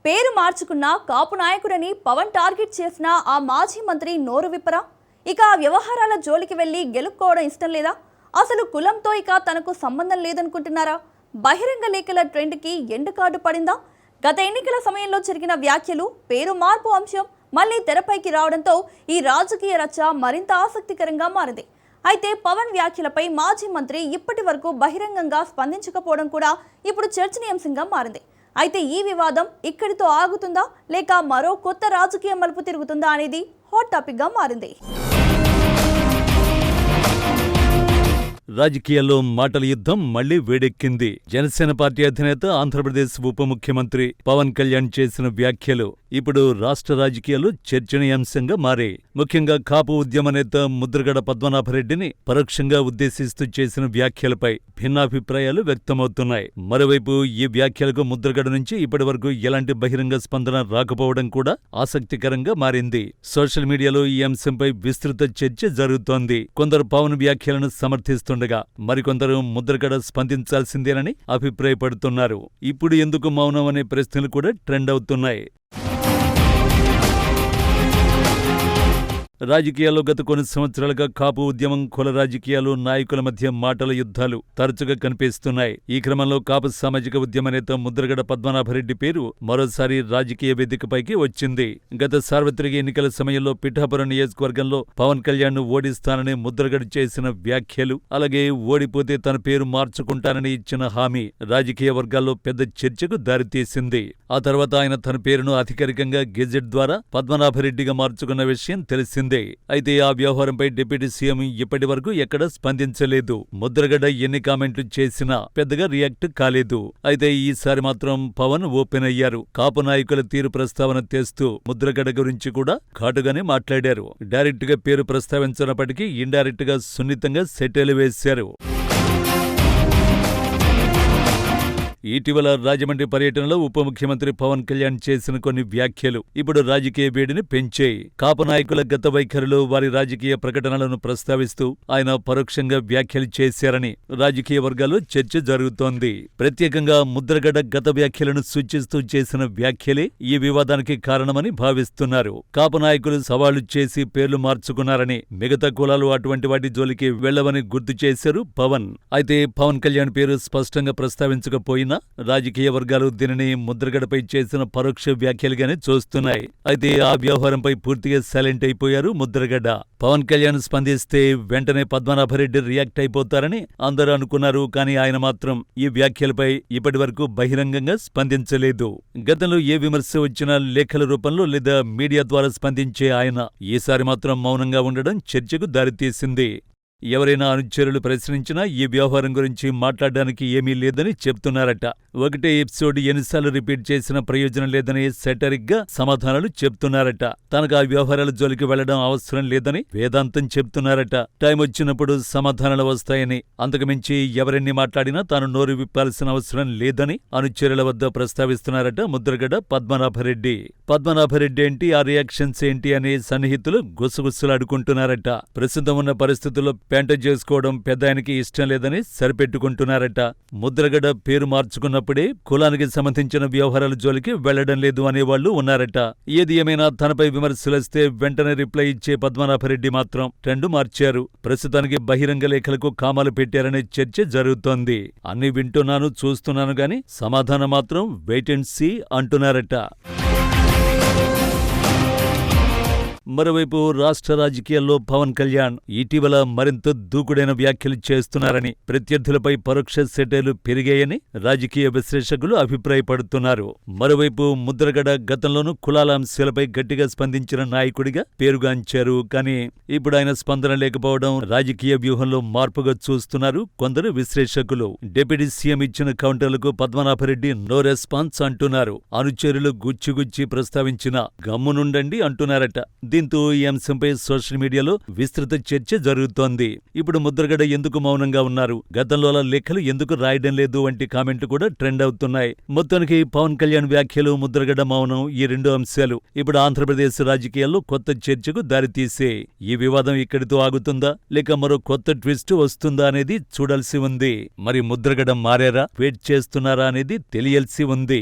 పేరు మార్చుకున్న కాపు నాయకుడని పవన్ టార్గెట్ చేసిన ఆ మాజీ మంత్రి నోరు విప్పరా? ఇక ఆ వ్యవహారాల జోలికి వెళ్లి గెలుక్కోవడం ఇష్టం లేదా? అసలు కులంతో ఇక తనకు సంబంధం లేదనుకుంటున్నారా? బహిరంగ లేఖల ట్రెండ్కి ఎండ్ కార్డు పడిందా? గత ఎన్నికల సమయంలో జరిగిన వ్యాఖ్యలు, పేరు మార్పు అంశం మళ్లీ తెరపైకి రావడంతో ఈ రాజకీయ రచ్చ మరింత ఆసక్తికరంగా మారింది. అయితే పవన్ వ్యాఖ్యలపై మాజీ మంత్రి ఇప్పటి వరకు బహిరంగంగా స్పందించకపోవడం కూడా ఇప్పుడు చర్చనీయాంశంగా మారింది. అయితే ఈ వివాదం ఇక్కడితో ఆగుతుందా లేక మరో కొత్త రాజకీయ మలుపు తిరుగుతుందా అనేది హాట్ టాపిక్ గా మారింది. రాజకీయాల్లో మాటల యుద్ధం మళ్లీ వేడెక్కింది. జనసేన పార్టీ అధినేత, ఆంధ్రప్రదేశ్ ఉప ముఖ్యమంత్రి పవన్ కళ్యాణ్ చేసిన వ్యాఖ్యలు ఇప్పుడు రాష్ట్ర రాజకీయాల్లో చర్చనీయాంశంగా మారాయి. ముఖ్యంగా కాపు ఉద్యమ నేత ముద్రగడ పద్మనాభరెడ్డిని పరోక్షంగా ఉద్దేశిస్తూ చేసిన వ్యాఖ్యలపై భిన్నాభిప్రాయాలు వ్యక్తమవుతున్నాయి. మరోవైపు ఈ వ్యాఖ్యలకు ముద్రగడ నుంచి ఇప్పటివరకు ఎలాంటి బహిరంగ స్పందన రాకపోవడం కూడా ఆసక్తికరంగా మారింది. సోషల్ మీడియాలో ఈ అంశంపై విస్తృత చర్చ జరుగుతోంది. కొందరు పవన్ వ్యాఖ్యలను సమర్థిస్తుండగా మరికొందరు ముద్రగడ స్పందించాల్సిందేనని అభిప్రాయపడుతున్నారు. ఇప్పుడు ఎందుకు మౌనం అనే ప్రశ్నలు కూడా ట్రెండ్ అవుతున్నాయి. రాజకీయాల్లో గత కొన్ని సంవత్సరాలుగా కాపు ఉద్యమం, కుల రాజకీయాలు, నాయకుల మధ్య మాటల యుద్ధాలు తరచుగా కనిపిస్తున్నాయి. ఈ క్రమంలో కాపు సామాజిక ఉద్యమ నేత ముద్రగడ పద్మనాభరెడ్డి పేరు మరోసారి రాజకీయ వేదికపైకి వచ్చింది. గత సార్వత్రిక ఎన్నికల సమయంలో పిఠాపురం నియోజకవర్గంలో పవన్ కళ్యాణ్ ను ఓడిస్తానని ముద్రగడ చేసిన వ్యాఖ్యలు, అలాగే ఓడిపోతే తన పేరు మార్చుకుంటానని ఇచ్చిన హామీ రాజకీయ వర్గాల్లో పెద్ద చర్చకు దారితీసింది. ఆ తర్వాత ఆయన తన పేరును అధికారికంగా గెజెట్ ద్వారా పద్మనాభరెడ్డిగా మార్చుకున్న విషయం తెలిసింది. అయితే ఆ వ్యవహారంపై డిప్యూటీ సీఎం ఇప్పటి వరకు ఎక్కడ స్పందించలేదు. ముద్రగడ ఎన్ని కామెంట్లు చేసినా పెద్దగా రియాక్ట్ కాలేదు. అయితే ఈసారి మాత్రం పవన్ ఓపెన్ అయ్యారు. కాపు నాయకుల తీరు ప్రస్తావన తెస్తూ ముద్రగడ గురించి కూడా ఘాటుగానే మాట్లాడారు. డైరెక్ట్ గా పేరు ప్రస్తావించినప్పటికీ ఇండైరెక్ట్ గా సున్నితంగా సెటైలు వేశారు. ఇటీవల రాజమండ్రి పర్యటనలో ఉప ముఖ్యమంత్రి పవన్ కళ్యాణ్ చేసిన కొన్ని వ్యాఖ్యలు ఇప్పుడు రాజకీయ వేడిని పెంచాయి. కాపు నాయకుల గత వైఖరులు, వారి రాజకీయ ప్రకటనలను ప్రస్తావిస్తూ ఆయన పరోక్షంగా వ్యాఖ్యలు చేశారని రాజకీయ వర్గాల్లో చర్చ జరుగుతోంది. ప్రత్యేకంగా ముద్రగడ గత వ్యాఖ్యలను సూచిస్తూ చేసిన వ్యాఖ్యలే ఈ వివాదానికి కారణమని భావిస్తున్నారు. కాపు నాయకులు సవాళ్లు చేసి పేర్లు మార్చుకున్నారని, మిగతా కులాలు అటువంటి వాటి జోలికి వెళ్లవని గుర్తు చేశారు పవన్. అయితే పవన్ కళ్యాణ్ పేరు స్పష్టంగా ప్రస్తావించకపోయినా రాజకీయ వర్గాలు దీనిని ముద్రగడపై చేసిన పరోక్ష వ్యాఖ్యలుగానే చూస్తున్నాయి. అయితే ఆ వ్యవహారంపై పూర్తిగా సైలెంట్ అయిపోయారు ముద్రగడ. పవన్ కళ్యాణ్ స్పందిస్తే వెంటనే పద్మనాభరెడ్డి రియాక్ట్ అయిపోతారని అందరూ అనుకున్నారు. కానీ ఆయన మాత్రం ఈ వ్యాఖ్యలపై ఇప్పటి వరకు బహిరంగంగా స్పందించలేదు. గతంలో ఏ విమర్శ వచ్చినా లేఖల రూపంలో లేదా మీడియా ద్వారా స్పందించే ఆయన ఈసారి మాత్రం మౌనంగా ఉండడం చర్చకు దారితీసింది. ఎవరైనా అనుచరులు ప్రశ్నించినా ఈ వ్యవహారం గురించి మాట్లాడడానికి ఏమీ లేదని చెప్తున్నారట. ఒకటే ఎపిసోడ్ ఎన్నిసార్లు రిపీట్ చేసినా ప్రయోజనం లేదని సెటరిక్ గా సమాధానాలు చెప్తున్నారట. తనకు ఆ వ్యవహారాల జోలికి వెళ్లడం అవసరం లేదని వేదాంతం చెప్తున్నారట. టైం వచ్చినప్పుడు సమాధానాలు వస్తాయని, అంతకుమించి ఎవరెన్ని మాట్లాడినా తాను నోరు విప్పాల్సిన అవసరం లేదని అనుచరుల వద్ద ప్రస్తావిస్తున్నారట ముద్రగడ పద్మనాభరెడ్డి. పద్మనాభరెడ్డి ఏంటి, ఆ రియాక్షన్స్ ఏంటి అని సన్నిహితులు గుసగుసలాడుకుంటున్నారట. ప్రస్తుతం ఉన్న పరిస్థితుల్లో పెంట చేసుకోవడం పెద్దాయనకి ఇష్టం లేదని సరిపెట్టుకుంటున్నారట. ముద్రగడ పేరు మార్చుకున్నప్పుడే కులానికి సంబంధించిన వ్యవహారాల జోలికి వెళ్లడం లేదు అనేవాళ్లు ఉన్నారట. ఏది ఏమైనా తనపై విమర్శలొస్తే వెంటనే రిప్లై ఇచ్చే పద్మనాభరెడ్డి మాత్రం ట్రెండ్ మార్చారు. ప్రస్తుతానికి బహిరంగ లేఖలకు కామాలు పెట్టారనే చర్చ జరుగుతోంది. అన్ని వింటున్నాను, చూస్తున్నాను గాని సమాధానం మాత్రం వెయిట్ అండ్ సీ అంటున్నారట. మరోవైపు రాష్ట్ర రాజకీయాల్లో పవన్ కళ్యాణ్ ఇటీవల మరింత దూకుడైన వ్యాఖ్యలు చేస్తున్నారని, ప్రత్యర్థులపై పరోక్ష సెటైర్లు పెరిగాయని రాజకీయ విశ్లేషకులు అభిప్రాయపడుతున్నారు. మరోవైపు ముద్రగడ గతంలోనూ కులాల అంశాలపై గట్టిగా స్పందించిన నాయకుడిగా పేరుగాంచారు. కానీ ఇప్పుడు ఆయన స్పందన లేకపోవడం రాజకీయ వ్యూహంలో మార్పుగా చూస్తున్నారు కొందరు విశ్లేషకులు. డిప్యూటీ సీఎం ఇచ్చిన కౌంటర్లకు పద్మనాభరెడ్డి నో రెస్పాన్స్ అంటున్నారు. అనుచరులు గుచ్చిగుచ్చి ప్రస్తావించిన గమ్మునుండండి అంటున్నారట. దీంతో ఈ అంశంపై సోషల్ మీడియాలో విస్తృత చర్చ జరుగుతోంది. ఇప్పుడు ముద్రగడ ఎందుకు మౌనంగా ఉన్నారు, గతంలో అలా లెక్కలు ఎందుకు రాయడం లేదు వంటి కామెంట్లు కూడా ట్రెండ్ అవుతున్నాయి. మొత్తానికి పవన్ కళ్యాణ్ వ్యాఖ్యలు, ముద్రగడ మౌనం, ఈ రెండు అంశాలు ఇప్పుడు ఆంధ్రప్రదేశ్ రాజకీయాల్లో కొత్త చర్చకు దారితీసే. ఈ వివాదం ఇక్కడితో ఆగుతుందా లేక మరో కొత్త ట్విస్ట్ వస్తుందా అనేది చూడాల్సి ఉంది. మరి ముద్రగడ మారారా, వెయిట్ చేస్తున్నారా అనేది తెలియాల్సి ఉంది.